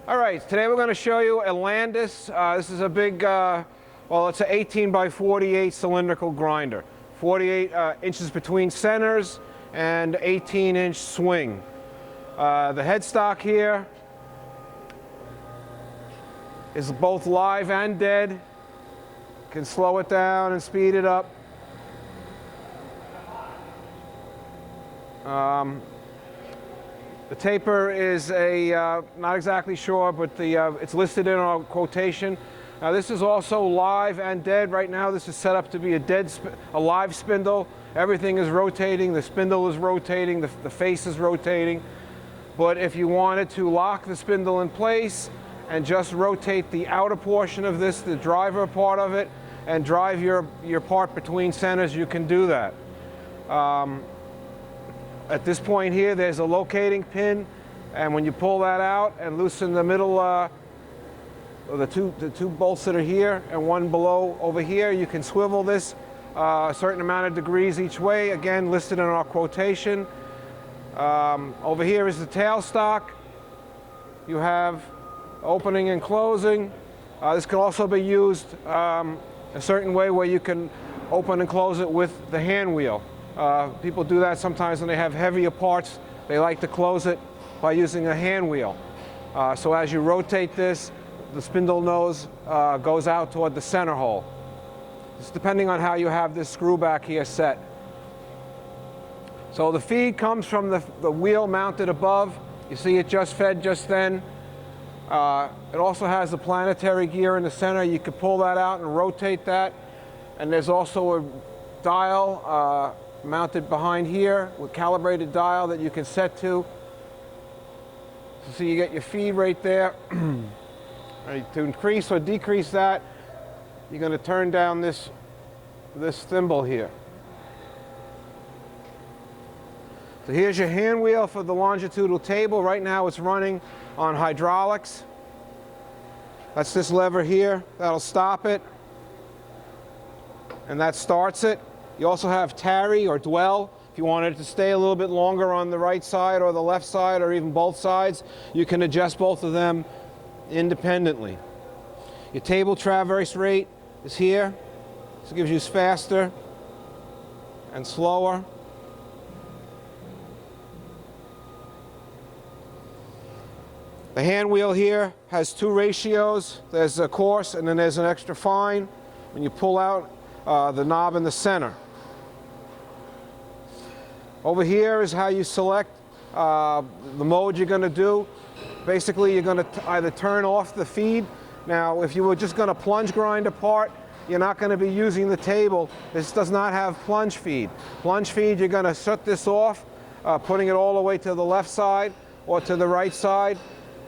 All right, today we're going to show you a Landis. This is a big, well, it's an 18 by 48 cylindrical grinder. 48 inches between centers and 18-inch swing. The headstock here is both live and dead. You can slow it down and speed it up. The taper is not exactly sure, but it's listed in our quotation. Now this is also live and dead. Right now this is set up to be a live spindle. Everything is rotating, the spindle is rotating, the face is rotating. But if you wanted to lock the spindle in place and just rotate the outer portion of this, the driver part of it, and drive your part between centers, you can do that. At this point here, there's a locating pin, and when you pull that out and loosen the middle, the two bolts that are here and one below over here, you can swivel this a certain amount of degrees each way, again listed in our quotation. Over here is the tailstock. You have opening and closing. This can also be used a certain way where you can open and close it with the hand wheel. People do that sometimes when they have heavier parts. They like to close it by using a hand wheel. So as you rotate this, the spindle nose goes out toward the center hole. It's depending on how you have this screw back here set. So the feed comes from the wheel mounted above. You see it just fed just then. It also has the planetary gear in the center. You could pull that out and rotate that. And there's also a dial mounted behind here with calibrated dial that you can set to. So you get your feed right there. Right, to increase or decrease that, you're going to turn down this thimble here. So here's your hand wheel for the longitudinal table. Right now it's running on hydraulics. That's this lever here. That'll stop it. And that starts it. You also have tarry or dwell. If you wanted it to stay a little bit longer on the right side or the left side or even both sides, you can adjust both of them independently. Your table traverse rate is here. This gives you faster and slower. The hand wheel here has two ratios. There's a coarse and then there's an extra fine. When you pull out the knob in the center. Over here is how you select the mode you're going to do. Basically, you're going to either turn off the feed. Now, if you were just going to plunge grind a part, you're not going to be using the table. This does not have plunge feed. Plunge feed, you're going to shut this off, putting it all the way to the left side or to the right side,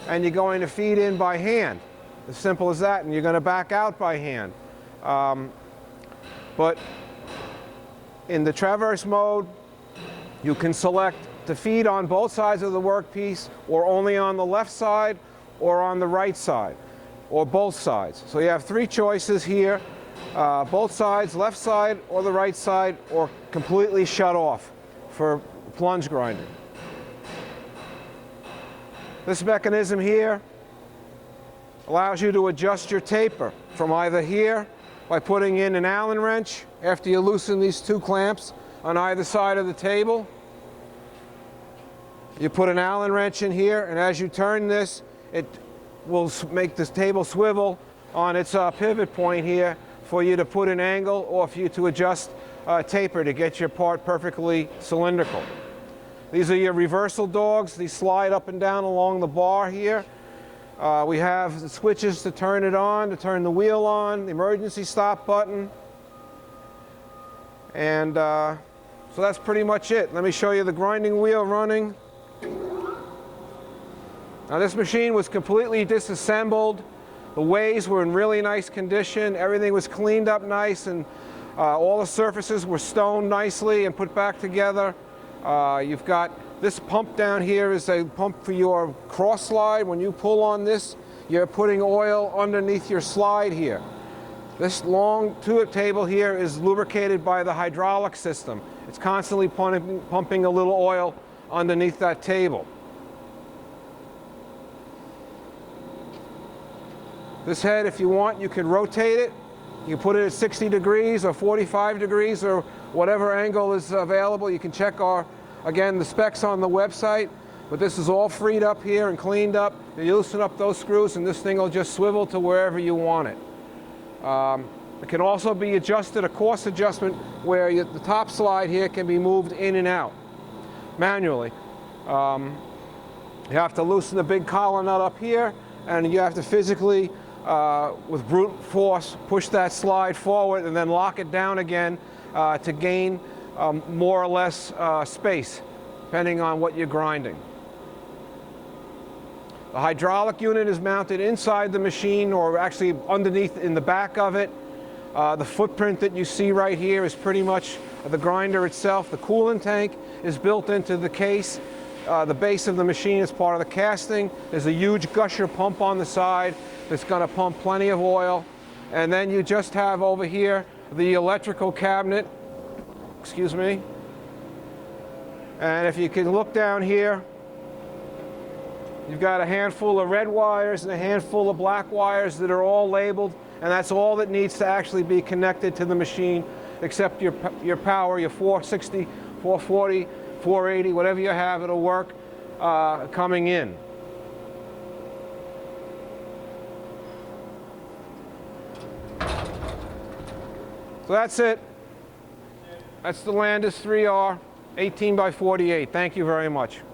and you're going to feed in by hand. As simple as that, and you're going to back out by hand. But in the traverse mode, you can select to feed on both sides of the workpiece, or only on the left side, or on the right side, or both sides. So you have three choices here, both sides, left side or the right side, or completely shut off for plunge grinding. This mechanism here allows you to adjust your taper from either here by putting in an Allen wrench after you loosen these two clamps on either side of the table. You put an Allen wrench in here, and as you turn this, it will make this table swivel on its pivot point here for you to put an angle or for you to adjust taper to get your part perfectly cylindrical. These are your reversal dogs. These slide up and down along the bar here. We have the switches to turn it on, to turn the wheel on, the emergency stop button. And so that's pretty much it. Let me show you the grinding wheel running. Now this machine was completely disassembled. The ways were in really nice condition. Everything was cleaned up nice, and all the surfaces were stoned nicely and put back together. You've got this pump down here is a pump for your cross slide. When you pull on this, you're putting oil underneath your slide here. This long table here is lubricated by the hydraulic system. It's constantly pumping a little oil underneath that table. This head, if you want, you can rotate it. You can put it at 60 degrees or 45 degrees or whatever angle is available. You can check again, the specs on the website. But this is all freed up here and cleaned up. You loosen up those screws and this thing will just swivel to wherever you want it. It can also be adjusted, a course adjustment, where the top slide here can be moved in and out manually. You have to loosen the big collar nut up here, and you have to physically, with brute force, push that slide forward and then lock it down again to gain more or less space, depending on what you're grinding. The hydraulic unit is mounted inside the machine, or actually underneath in the back of it. The footprint that you see right here is pretty much the grinder itself. The coolant tank is built into the case. The base of the machine is part of the casting. There's a huge gusher pump on the side that's going to pump plenty of oil. And then you just have over here the electrical cabinet. Excuse me. And if you can look down here, you've got a handful of red wires and a handful of black wires that are all labeled, and that's all that needs to actually be connected to the machine, except your power, your 460, 440, 480, whatever you have, it'll work coming in. So that's it. That's the Landis 3R 18 by 48. Thank you very much.